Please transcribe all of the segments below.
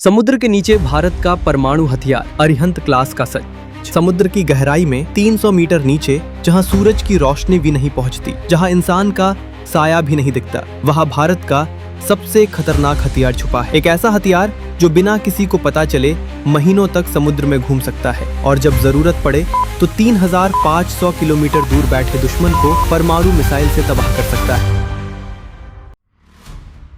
समुद्र के नीचे भारत का परमाणु हथियार अरिहंत क्लास का सच। समुद्र की गहराई में 300 मीटर नीचे, जहां सूरज की रोशनी भी नहीं पहुंचती, जहां इंसान का साया भी नहीं दिखता, वहां भारत का सबसे खतरनाक हथियार छुपा है। एक ऐसा हथियार जो बिना किसी को पता चले महीनों तक समुद्र में घूम सकता है और जब जरूरत पड़े तो 3500 किलोमीटर दूर बैठे दुश्मन को परमाणु मिसाइल से तबाह कर सकता है।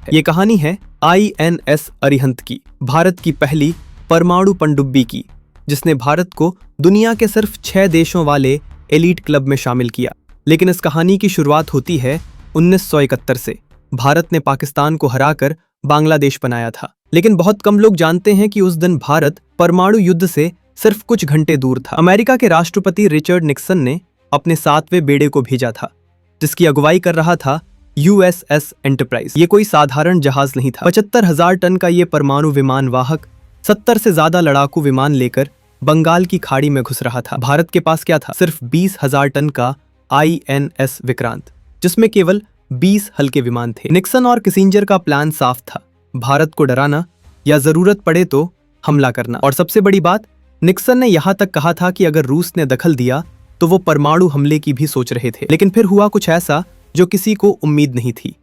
ये कहानी है INS अरिहंत की, भारत की पहली परमाणु पनडुब्बी की, जिसने भारत को दुनिया के सिर्फ 6 देशों वाले एलीट क्लब में शामिल किया। लेकिन इस कहानी की शुरुआत होती है 1971 से। भारत ने पाकिस्तान को हराकर बांग्लादेश बनाया था। लेकिन बहुत कम लोग जानते हैं कि उस दिन भारत परमाणु युद्ध से सिर्फ कुछ घंटे दूर था। अमेरिका के राष्ट्रपति रिचर्ड निक्सन ने अपने 7वें बेड़े को भेजा था, जिसकी अगुवाई कर रहा था USS एंटरप्राइज। ये कोई साधारण जहाज नहीं था। 75,000 टन का ये परमाणु विमान वाहक 70 से ज्यादा लड़ाकू विमान लेकर बंगाल की खाड़ी में घुस रहा था। भारत के पास क्या था? सिर्फ 20,000 टन का INS विक्रांत, जिसमें केवल 20 हल्के विमान थे। निक्सन और किसिंजर का प्लान साफ था, भारत को डराना या जरूरत पड़े तो हमला करना। और सबसे बड़ी बात, निक्सन ने यहां तक कहा था कि अगर रूस ने दखल दिया तो वो परमाणु हमले की भी सोच रहे थे। लेकिन फिर हुआ कुछ ऐसा जो किसी को उम्मीद नहीं थी।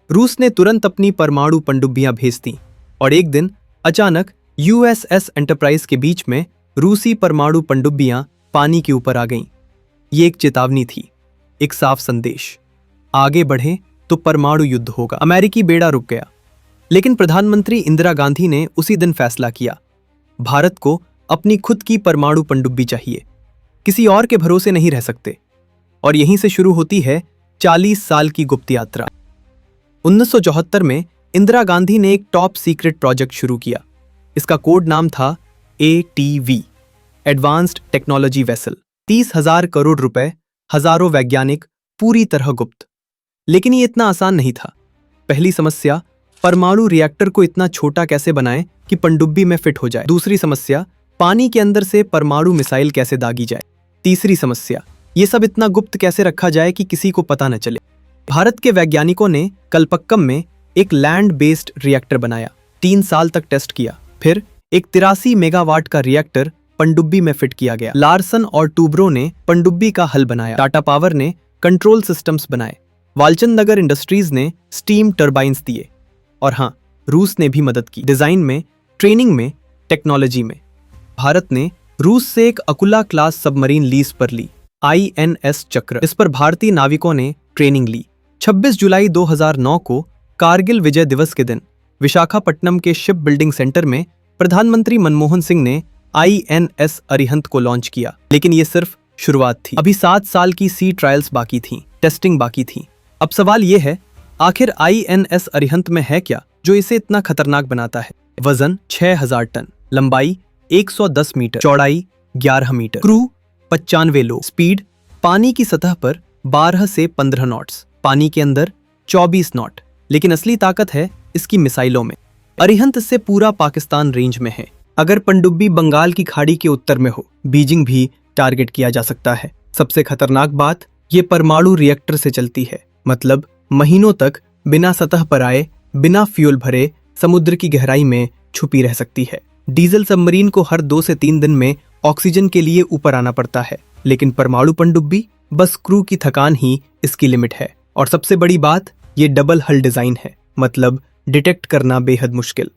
रूस ने तुरंत अपनी परमाणु पनडुब्बियां भेज दी और एक दिन अचानक USS एंटरप्राइज के बीच में रूसी परमाणु पनडुब्बियां पानी के ऊपर आ गईं। ये एक चेतावनी थी, एक साफ संदेश, आगे बढ़े तो परमाणु युद्ध होगा। अमेरिकी बेड़ा रुक गया। लेकिन प्रधानमंत्री इंदिरा गांधी ने उसी दिन फैसला किया, भारत को अपनी खुद की परमाणु पनडुब्बी चाहिए, किसी और के भरोसे नहीं रह सकते। और यहीं से शुरू होती है 40 साल की गुप्त यात्रा। 1974 में इंदिरा गांधी ने एक टॉप सीक्रेट प्रोजेक्ट शुरू किया। इसका कोड नाम था ATV, advanced technology vessel. 30,000 crore रुपए, हजारों वैज्ञानिक, पूरी तरह गुप्त। लेकिन ये इतना आसान नहीं था। पहली समस्या, परमाणु रिएक्टर को इतना छोटा कैसे बनाएं कि पनडुब्बी में फिट हो जाए। दूसरी समस्या, पानी के अंदर से परमाणु मिसाइल कैसे दागी जाए। तीसरी समस्या, ये सब इतना गुप्त कैसे रखा जाए कि किसी को पता न चले। भारत के वैज्ञानिकों ने कलपक्कम में एक लैंड बेस्ड रिएक्टर बनाया, 3 साल तक टेस्ट किया। फिर एक 83 मेगावाट का रिएक्टर पनडुब्बी में फिट किया गया। लार्सन और टूब्रो ने पनडुब्बी का हल बनाया, टाटा पावर ने कंट्रोल सिस्टम्स बनाए, वालचंद नगर इंडस्ट्रीज ने स्टीम टर्बाइंस दिए, और हाँ, रूस ने भी मदद की, डिजाइन में, ट्रेनिंग में, टेक्नोलॉजी में। भारत ने रूस से एक अकुला क्लास सबमरीन लीज पर ली, INS चक्र। इस पर भारतीय नाविकों ने ट्रेनिंग ली। 26 जुलाई 2009 को कारगिल विजय दिवस के दिन विशाखापट्टनम के शिप बिल्डिंग सेंटर में प्रधानमंत्री मनमोहन सिंह ने INS अरिहंत को लॉन्च किया। लेकिन ये सिर्फ शुरुआत थी। अभी 7 साल की सी ट्रायल्स बाकी थी, टेस्टिंग बाकी थी। अब सवाल ये है, आखिर INS अरिहंत में है क्या जो इसे इतना खतरनाक बनाता है? वजन 6000 टन, लंबाई 110 मीटर, चौड़ाई 11 मीटर, क्रू 95 लोग, स्पीड पानी की सतह पर 12 से 15 नॉट्स, पानी के अंदर 24 नॉट। लेकिन असली ताकत है इसकी मिसाइलों में। अरिहंत से पूरा पाकिस्तान रेंज में है। अगर पनडुब्बी बंगाल की खाड़ी के उत्तर में हो, बीजिंग भी टारगेट किया जा सकता है। सबसे खतरनाक बात, ये परमाणु रिएक्टर से चलती है, मतलब महीनों तक बिना सतह पर आए, बिना फ्यूल भरे समुद्र की गहराई में छुपी रह सकती है। डीजल सबमरीन को हर 2 से 3 दिन में ऑक्सीजन के लिए ऊपर आना पड़ता है, लेकिन परमाणु पनडुब्बी, बस क्रू की थकान ही इसकी लिमिट है। और सबसे बड़ी बात, ये डबल हल डिजाइन है, मतलब डिटेक्ट करना बेहद मुश्किल।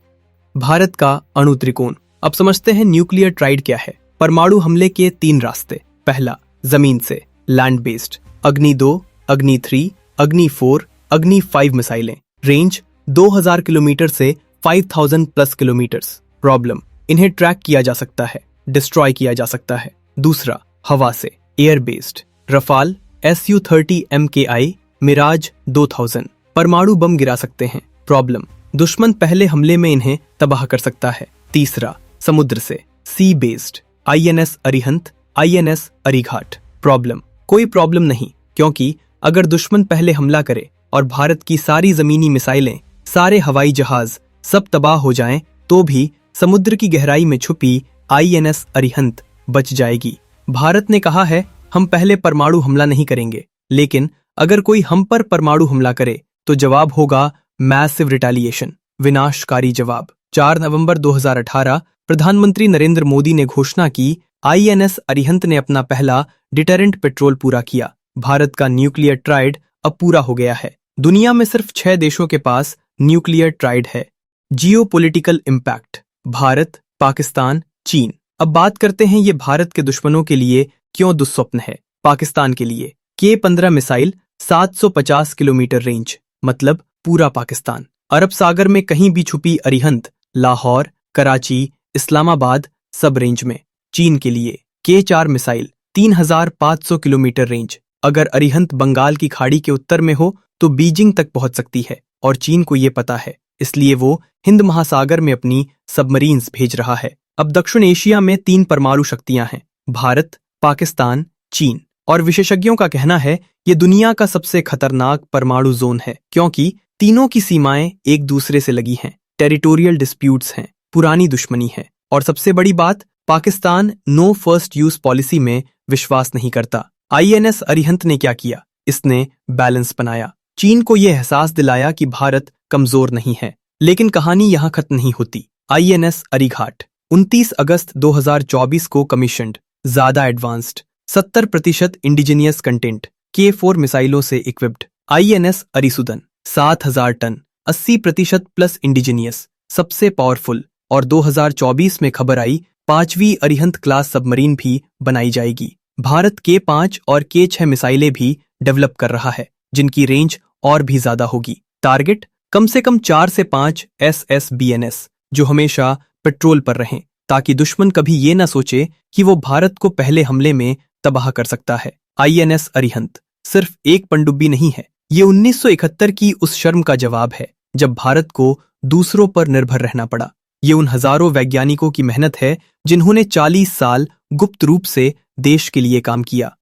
भारत का अणु त्रिकोण। अब समझते हैं न्यूक्लियर ट्राइड क्या है। परमाणु हमले के 3 रास्ते। पहला, जमीन से, लैंड बेस्ड, अग्नि 2, अग्नि 3, अग्नि 4, अग्नि 5 मिसाइलें। रेंज 2000 किलोमीटर से 5000 प्लस किलोमीटर्स। प्रॉब्लम, इन्हें ट्रैक किया जा सकता है, डिस्ट्रॉय किया जा सकता है। दूसरा, हवा से, air based, Rafale Su-30 MKI, Mirage 2000 परमाणु बम गिरा सकते हैं। प्रॉब्लम, दुश्मन पहले हमले में इन्हें तबाह कर सकता है। तीसरा, समुद्र से, sea based, INS Arihant, INS Arighat. Problem, कोई प्रॉब्लम नहीं, क्योंकि अगर दुश्मन पहले हमला करे और भारत की सारी जमीनी मिसाइलें, सारे हवाई जहाज सब तबाह हो जाएं, तो भी समुद्र की गहराई में छुपी INS अरिहंत बच जाएगी। भारत ने कहा है, हम पहले परमाणु हमला नहीं करेंगे, लेकिन अगर कोई हम पर परमाणु हमला करे तो जवाब होगा मैसिव रिटेलिएशन, विनाशकारी जवाब। 4 नवंबर 2018 प्रधानमंत्री नरेंद्र मोदी ने घोषणा की, आईएनएस अरिहंत ने अपना पहला डिटरेंट पेट्रोल पूरा किया। भारत का न्यूक्लियर ट्राइड अब पूरा हो गया है। दुनिया में सिर्फ 6 देशों के पास न्यूक्लियर ट्राइड है। जियोपॉलिटिकल इम्पैक्ट, भारत, पाकिस्तान, चीन। अब बात करते हैं ये भारत के दुश्मनों के लिए क्यों दुस्वप्न है। पाकिस्तान के लिए K-15 मिसाइल, 750 किलोमीटर रेंज, मतलब पूरा पाकिस्तान। अरब सागर में कहीं भी छुपी अरिहंत, लाहौर, कराची, इस्लामाबाद सब रेंज में। चीन के लिए K-4 मिसाइल, 3500 किलोमीटर रेंज। अगर अरिहंत बंगाल की खाड़ी के उत्तर में हो तो बीजिंग तक पहुंच सकती है और चीन को ये पता है, इसलिए वो हिंद महासागर में अपनी सबमरीन्स भेज रहा है। अब दक्षिण एशिया में 3 परमाणु शक्तियां हैं, भारत, पाकिस्तान, चीन। और विशेषज्ञों का कहना है ये दुनिया का सबसे खतरनाक परमाणु जोन है, क्योंकि तीनों की सीमाएं एक दूसरे से लगी हैं, टेरिटोरियल डिस्प्यूट्स हैं, पुरानी दुश्मनी है। और सबसे बड़ी बात, Pakistan no first use policy में विश्वास नहीं करता। आईएनएस अरिहंत ने क्या किया? इसने बैलेंस बनाया। चीन को यह एहसास दिलाया कि भारत कमजोर नहीं है। लेकिन कहानी यहाँ खत्म नहीं होती। आईएनएस अरिघाट 29 अगस्त 2024 को कमीशन्ड, ज्यादा एडवांस्ड, 70% इंडिजिनियस कंटेंट, K-4 मिसाइलों से इक्विप्ड। आईएनएस अरिसुदन 7000 टन, 80% प्लस इंडिजिनियस, सबसे पावरफुल। और 2024 में खबर आई 5वीं अरिहंत क्लास सबमरीन भी बनाई जाएगी। भारत K-5 और K-6 मिसाइलें भी डेवलप कर रहा है, जिनकी रेंज और भी ज्यादा होगी। टारगेट कम से कम 4 से 5 SSBNS, जो हमेशा पेट्रोल पर रहें, ताकि दुश्मन कभी ये ना सोचे कि वो भारत को पहले हमले में तबाह कर सकता है। आईएनएस अरिहंत सिर्फ एक पनडुब्बी नहीं है, ये 1971 की उस शर्म का जवाब है जब भारत को दूसरों पर निर्भर रहना पड़ा। ये उन हजारों वैज्ञानिकों की मेहनत है जिन्होंने 40 साल गुप्त रूप से देश के लिए काम किया।